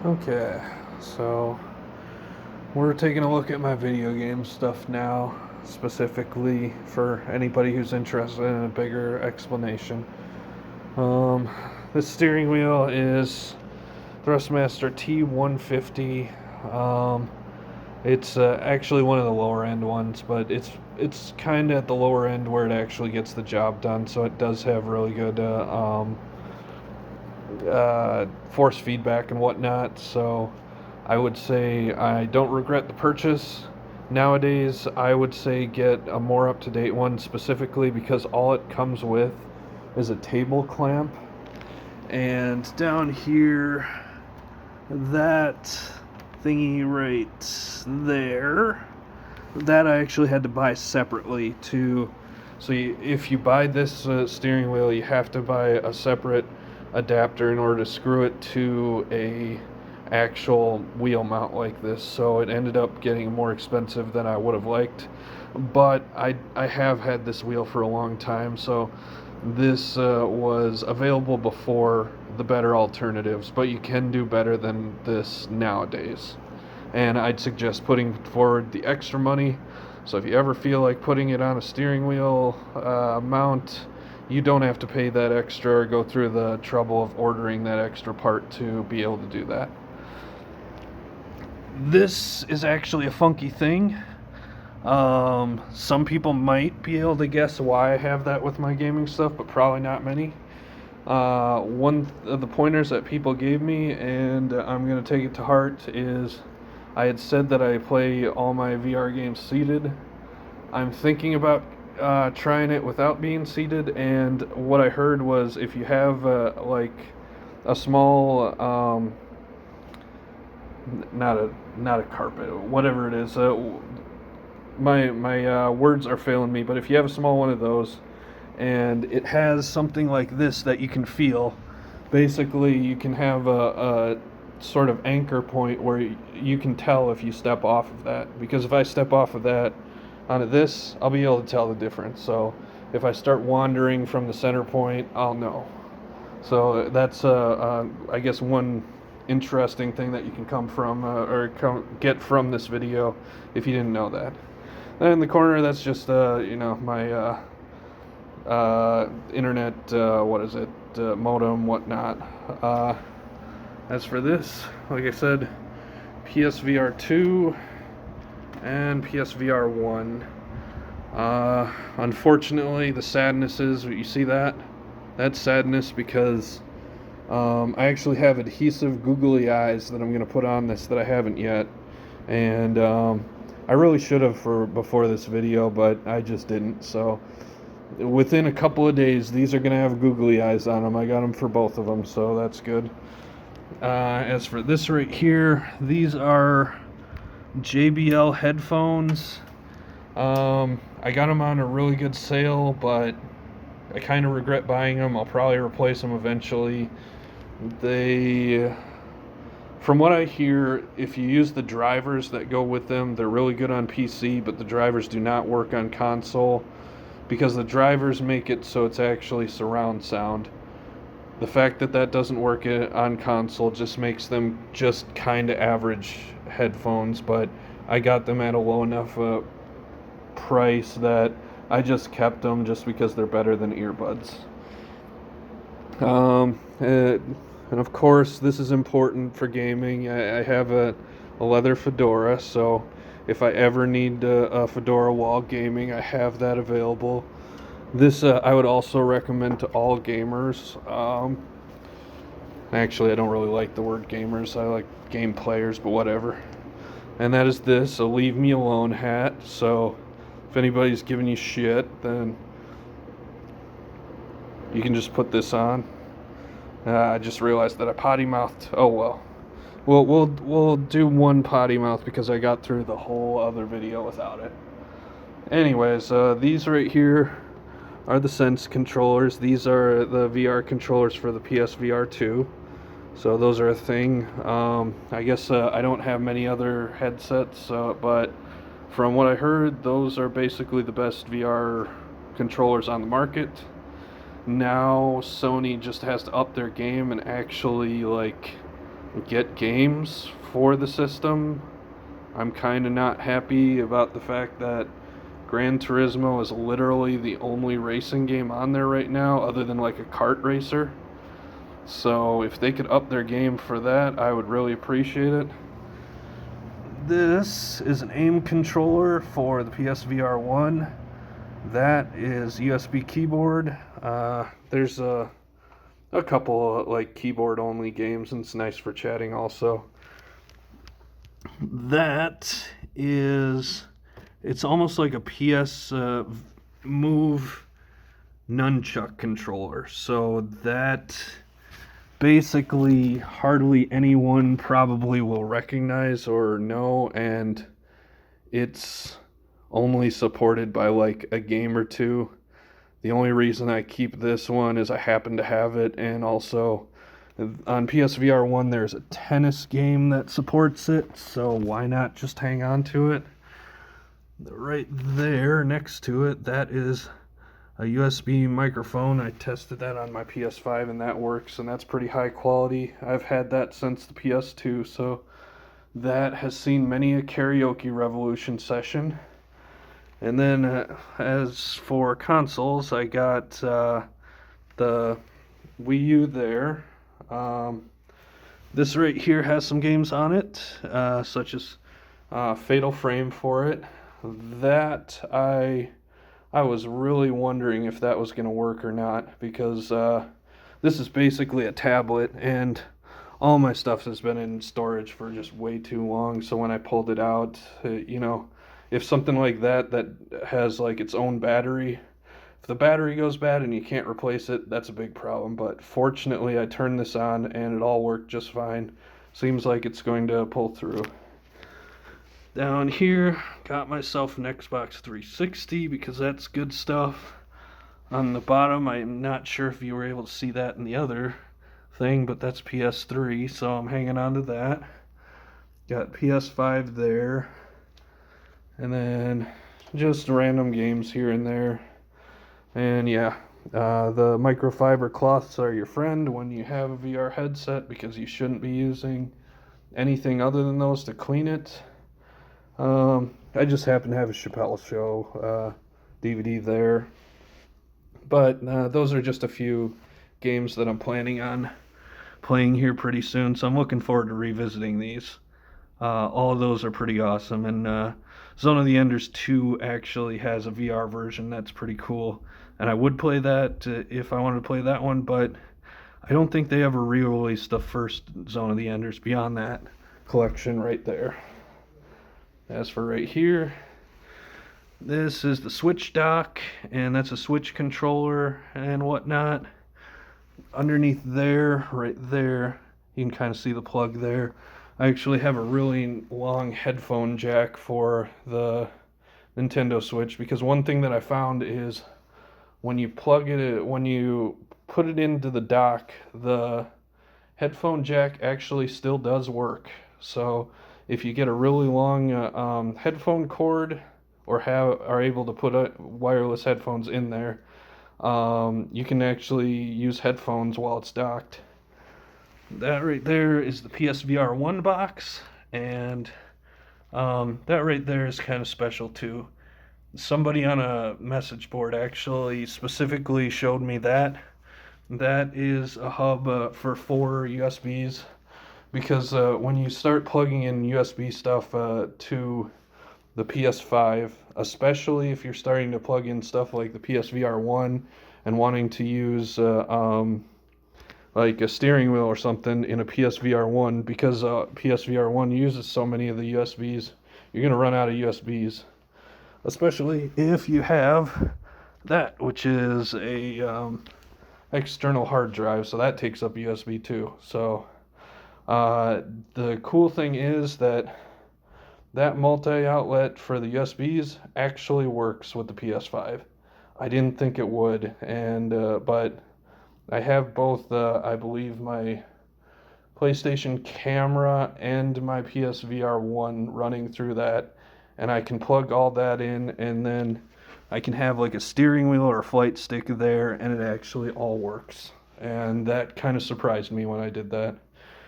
Okay, so we're taking a look at my video game stuff now, specifically for anybody who's interested in a bigger explanation. Um, this steering wheel is Thrustmaster T150. It's actually one of the lower end ones, but it's kind of at the lower end where it actually gets the job done. So it does have really good force feedback and whatnot. So I would say I don't regret the purchase. Nowadays, I would say get a more up to date one, specifically because all it comes with is a table clamp. And down here, that thingy right there, that I actually had to buy separately to. So if you buy this steering wheel, you have to buy a separate adapter in order to screw it to a actual wheel mount like this. So it ended up getting more expensive than I would have liked, but I have had this wheel for a long time, so this was available before the better alternatives, but you can do better than this nowadays. And I'd suggest putting forward the extra money. So if you ever feel like putting it on a steering wheel mount, you don't have to pay that extra or go through the trouble of ordering that extra part to be able to do that. This is actually a funky thing. Some people might be able to guess why I have that with my gaming stuff, but probably not many. One of the pointers that people gave me, and I'm going to take it to heart, is I had said that I play all my VR games seated. I'm thinking about trying it without being seated, and what I heard was if you have like a small not a carpet, whatever it is. My words are failing me, but if you have a small one of those, and it has something like this that you can feel, basically you can have a sort of anchor point where you can tell if you step off of that. Because if I step off of that onto this, I'll be able to tell the difference. So if I start wandering from the center point, I'll know. So that's I guess one interesting thing that you can get from this video if you didn't know that. Then in the corner, that's just my internet modem, whatnot. As for this, like I said, PSVR 2 and PSVR 1. Unfortunately, the sadness is, you see that? That's sadness because I actually have adhesive googly eyes that I'm going to put on this that I haven't yet. And I really should have before this video, but I just didn't. So within a couple of days, these are going to have googly eyes on them. I got them for both of them, so that's good. As for this right here, these are JBL headphones. I got them on a really good sale, but I kind of regret buying them. I'll probably replace them eventually. From what I hear, if you use the drivers that go with them, they're really good on PC, but the drivers do not work on console because the drivers make it so it's actually surround sound. The fact that that doesn't work on console just makes them just kind of average headphones, but I got them at a low enough price that I just kept them just because they're better than earbuds. And of course, this is important for gaming. I have a leather fedora, so if I ever need a fedora while gaming, I have that available. This I would also recommend to all gamers. Actually, I don't really like the word gamers. I like game players, but whatever. And that is this, a leave me alone hat. So if anybody's giving you shit, then you can just put this on. I just realized that I potty mouthed. Oh well. We'll do one potty mouth because I got through the whole other video without it. Anyways, these right here are the Sense controllers. These are the VR controllers for the PSVR 2. So those are a thing. I guess I don't have many other headsets, but from what I heard, those are basically the best VR controllers on the market. Now Sony just has to up their game and actually get games for the system. I'm kind of not happy about the fact that Gran Turismo is literally the only racing game on there right now, other than like a kart racer. So if they could up their game for that, I would really appreciate it. This is an aim controller for the PSVR 1. That is USB keyboard. There's a couple of, like, keyboard only games, and it's nice for chatting also. That is, it's almost like a PS Move nunchuck controller. So that basically hardly anyone probably will recognize or know, and it's only supported by like a game or two. The only reason I keep this one is I happen to have it, and also on PSVR 1 there's a tennis game that supports it, so why not just hang on to it? Right there next to it, that is a USB microphone. I tested that on my PS5 and that works, and that's pretty high quality. I've had that since the PS2, so that has seen many a karaoke revolution session. And then as for consoles, I got the Wii U there. This right here has some games on it, such as Fatal Frame for it. That I was really wondering if that was going to work or not, because this is basically a tablet, and all my stuff has been in storage for just way too long. So when I pulled it out, if something like that has like its own battery, if the battery goes bad and you can't replace it, that's a big problem. But fortunately, I turned this on and it all worked just fine. Seems like it's going to pull through. Down here, got myself an Xbox 360 because that's good stuff. On the bottom, I'm not sure if you were able to see that in the other thing, but that's PS3, so I'm hanging on to that. Got PS5 there. And then just random games here and there. And yeah, the microfiber cloths are your friend when you have a VR headset, because you shouldn't be using anything other than those to clean it. I just happen to have a Chappelle Show DVD there. But those are just a few games that I'm planning on playing here pretty soon, so I'm looking forward to revisiting these. All of those are pretty awesome, and Zone of the Enders 2 actually has a VR version that's pretty cool, and I would play that if I wanted to play that one, but I don't think they ever re-released the first Zone of the Enders beyond that collection right there. As for right here, this is the Switch dock, and that's a Switch controller and whatnot. Underneath there, right there, you can kind of see the plug there. I actually have a really long headphone jack for the Nintendo Switch, because one thing that I found is when you put it into the dock, the headphone jack actually still does work. So if you get a really long headphone cord, or are able to put wireless headphones in there, you can actually use headphones while it's docked. That right there is the PSVR 1 box, and that right there is kind of special too. Somebody on a message board actually specifically showed me that. That is a hub for 4 USBs, because when you start plugging in USB stuff to the PS5, especially if you're starting to plug in stuff like the PSVR 1 and wanting to use like a steering wheel or something in a PSVR 1, because PSVR 1 uses so many of the USBs, you're going to run out of USBs. Especially if you have that, which is a external hard drive, so that takes up USB too. So the cool thing is that multi-outlet for the USBs actually works with the PS5. I didn't think it would, and but I have both, I believe, my PlayStation camera and my PSVR 1 running through that, and I can plug all that in, and then I can have like a steering wheel or a flight stick there, and it actually all works. And that kind of surprised me when I did that.